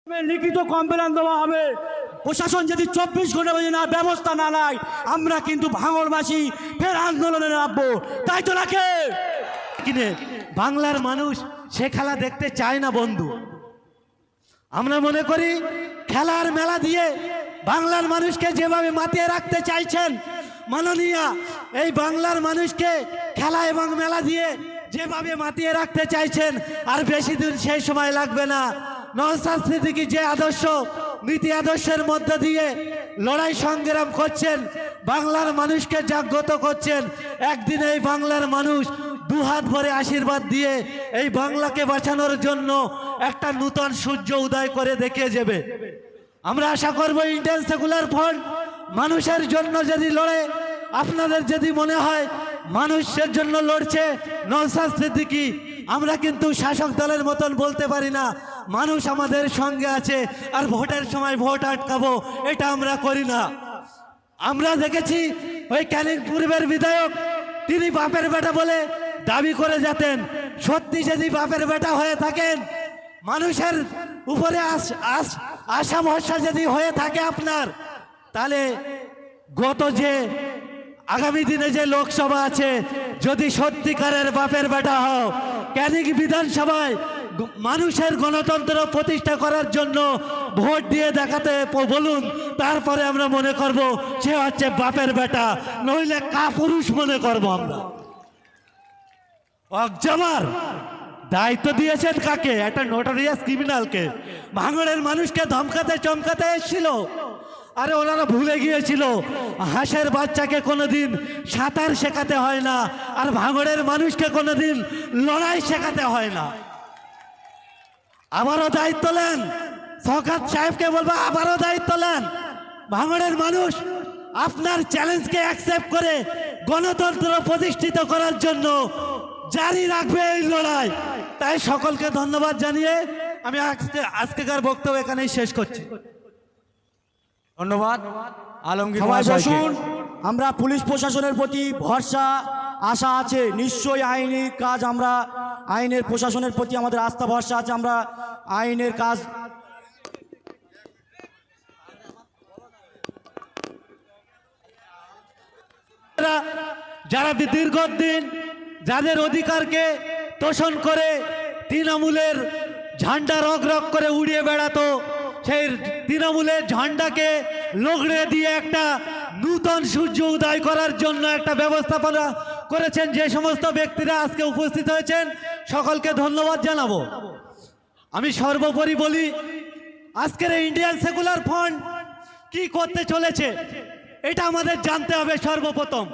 লিখিত কমপ্লেন দেওয়া হবে। প্রশাসন যদি 24 ঘন্টা না ব্যবস্থা না নেয় আমরা কিন্তু ভাঙড়বাসী ফের আন্দোলনে নামবো, তাই তো নাকি? কিনে বাংলার মানুষ সে খেলা দেখতে চায় না বন্ধু। আমরা মনে করি খেলার মেলা দিয়ে বাংলার মানুষকে যেভাবে মাতিয়ে রাখতে চাইছেন মাননীয়া, এই বাংলার মানুষকে খেলা এবং মেলা দিয়ে যেভাবে মাতিয়ে রাখতে চাইছেন আর বেশি দিন সেই সময় লাগবে না। নওশাদ সিদ্দিকী যে আদর্শ নীতি আদর্শের মধ্য দিয়ে লড়াই সংগ্রাম করছেন, বাংলার মানুষকে জাগ্রত করছেন, একদিন এই বাংলার মানুষ দুহাত ভরে আশীর্বাদ দিয়ে এই বাংলাকে বাঁচানোর জন্য একটা নূতন সূর্য উদয় করে দেখিয়ে যাবে। আমরা আশা করব ইন্ডিয়ান সেকুলার ফ্রন্ট মানুষের জন্য যদি লড়ে, আপনাদের যদি মনে হয় মানুষের জন্য লড়ছে নওশাদ সিদ্দিকী, আমরা কিন্তু শাসক দলের মতন বলতে পারি না মানুষ আমাদের সঙ্গে আছে আর ভোটের সময় ভোট আটকাবো, এটা আমরা করি না। আমরা দেখেছি ওই ক্যানিং পূর্বের বিধায়ক তিনি বাপের বেটা বলে দাবি করে যেতেন, সত্যি যদি বাপের বেটা হয়ে থাকেন, মানুষের উপরে আশা ভরসা যদি হয়ে থাকে আপনার, তাহলে গত যে আগামী দিনে যে লোকসভা আছে যদি সত্যিকারের বাপের বেটা হও, ক্যানিং বিধানসভায় মানুষের গণতন্ত্র প্রতিষ্ঠা করার জন্য ভোট দিয়ে দেখাতে বলুন, তারপরে আমরা মনে করব সে হচ্ছে বাপের বেটা, নইলে কাপুরুষ মনে করব আমরা। অকজামার দায়িত্ব দিয়েছেন কাকে? একটা নোটোরিয়াস ক্রিমিনালকে। ভাঙড়ের মানুষকে ধমকাতে চমকাতে এসেছিল। আরে ওনারা ভুলে গিয়েছিল হাঁসের বাচ্চাকে কোনোদিন সাঁতার শেখাতে হয় না, আর ভাঙড়ের মানুষকে কোনোদিন লড়াই শেখাতে হয় না। আবারও দায়িত্ব নেন, শওকত সাহেবকে বলবো আবারও দায়িত্ব নেন। ভাঙড়ের মানুষ আপনার চ্যালেঞ্জকে অ্যাকসেপ্ট করে গণতন্ত্র প্রতিষ্ঠিত করার জন্য জারি রাখবে এই লড়াই। তাই সকলকে ধন্যবাদ জানিয়ে আমি আজকেকার বক্তব্য এখানেই শেষ করছি। ধন্যবাদ আলমগীর মহাশয়কে। আমরা পুলিশ প্রশাসনের প্রতি ভরসা আশা আছে, নিশ্চয়ই আইনি কাজ, আমরা আইনের প্রশাসনের প্রতি আমাদের আস্থা ভরসা আছে, আমরা আইনের কাজ যারা দীর্ঘদিন যাদের অধিকারকে তোষণ করে তৃণমূলের ঝান্ডা রগ রগ করে উড়িয়ে বেড়াতো, সেই তৃণমূলের ঝান্ডাকে লগড়ে দিয়ে একটা নূতন সূর্য উদয় করার জন্য একটা ব্যবস্থাপনা করেছেন যে সমস্ত ব্যক্তিরা আজকে উপস্থিত হয়েছেন, সকলকে ধন্যবাদ জানাবো। আমি সর্বোপরি বলি, আজকের ইন্ডিয়ান সেকুলার ফ্রন্ট কি করতে চলেছে এটা আমাদের জানতে হবে। সর্বপ্রথম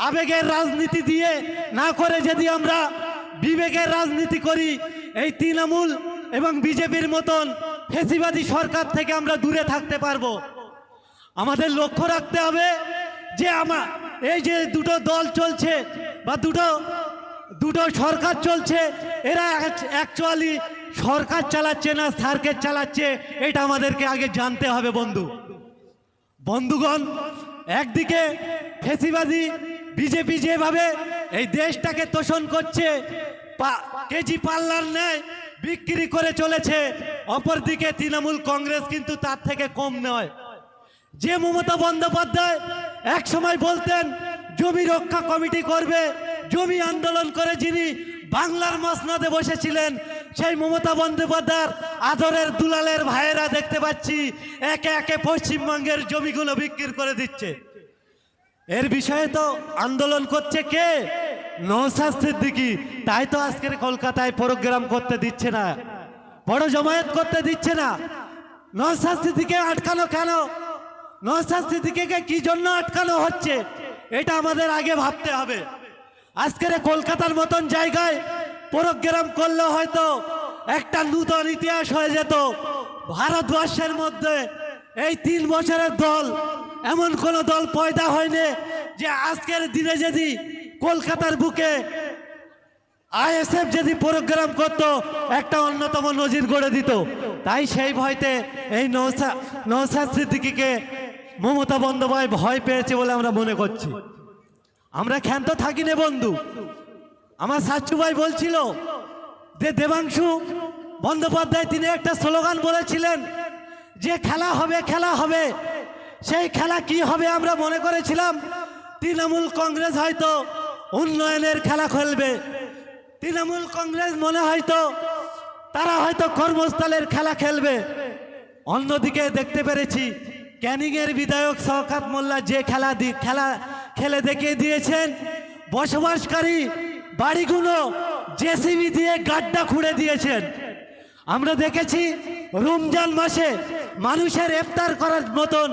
আবেগের রাজনীতি দিয়ে না করে যদি আমরা বিবেকের রাজনীতি করি, এই তৃণমূল এবং বিজেপির মতন ফ্যাসিবাদী সরকার থেকে আমরা দূরে থাকতে পারবো। আমাদের লক্ষ্য রাখতে হবে যে এই যে দুটো দল চলছে বা দুটো সরকার চলছে, এরা অ্যাকচুয়ালি সরকার চালাচ্ছে না সার্কেল চালাচ্ছে, এটা আমাদেরকে আগে জানতে হবে বন্ধুগণ। একদিকে ফ্যাসিবাদী বিজেপি যেভাবে এই দেশটাকে তোষণ করছে, কেজি পাল্লার ন্যায় বিক্রি করে চলেছে, অপরদিকে তৃণমূল কংগ্রেস কিন্তু তার থেকে কম নয়। যে মমতা বন্দ্যোপাধ্যায় এক সময় বলতেন জমি রক্ষা কমিটি করবে, জমি আন্দোলন করে যিনি বাংলার মসনদে বসেছিলেন, সেই মমতা বন্দ্যোপাধ্যায়ের আদরের দুলালের ভাইয়েরা দেখতে পাচ্ছি একে একে পশ্চিমবঙ্গের জমিগুলো বিক্রি করে দিচ্ছে। এর বিষয়ে তো আন্দোলন করছে কে? নওশাদ সিদ্দিকী। তাই তো আজকের কলকাতায় প্রোগ্রাম করতে দিচ্ছে না, বড় জমায়েত করতে দিচ্ছে না। নওশাদ সিদ্দিকীকে আটকানো কেন? নওশাদ সিদ্দিকীকে কি জন্য আটকানো হচ্ছে এটা আমাদের আগে ভাবতে হবে। আজকের কলকাতার মতন জায়গায় প্রোগ্রাম করলে হয়তো একটা নূতন ইতিহাস হয়ে যেত। ভারতবর্ষের মধ্যে এই 3 বছরের দল, এমন কোন দল পয়দা হয়নি যে আজকের দিনে যদি কলকাতার বুকে আইএসএফ যদি প্রোগ্রাম করতো একটা অন্যতম নজির গড়ে দিত। তাই সেই ভয়তে এই নওশাদ সিদ্দিকীকে মমতা বন্দ্যোপাধ্যায় ভয় পেয়েছে বলে আমরা মনে করছি। আমরা ক্ষান্ত থাকি না বন্ধু। আমার সাচ্চু ভাই বলছিল যে দেবাংশু বন্দ্যোপাধ্যায় তিনি একটা স্লোগান বলেছিলেন যে খেলা হবে খেলা হবে। সেই খেলা কি হবে আমরা মনে করেছিলাম তৃণমূল কংগ্রেস হয়তো উন্নয়নের খেলা খেলবে, তৃণমূল কংগ্রেস মনে হয়তো তারা হয়তো কর্মস্থলের খেলা খেলবে। অন্যদিকে দেখতে পেরেছি ক্যানিংয়ের বিধায়ক শওকত মোল্লা যে খেলা খেলে দেখিয়ে দিয়েছেন, বসবাসকারী বাড়িগুলো জেসিবি দিয়ে গাড্ডা খুঁড়ে দিয়েছেন। আমরা দেখেছি রমজান মাসে মানুষের ইফতার করার মতন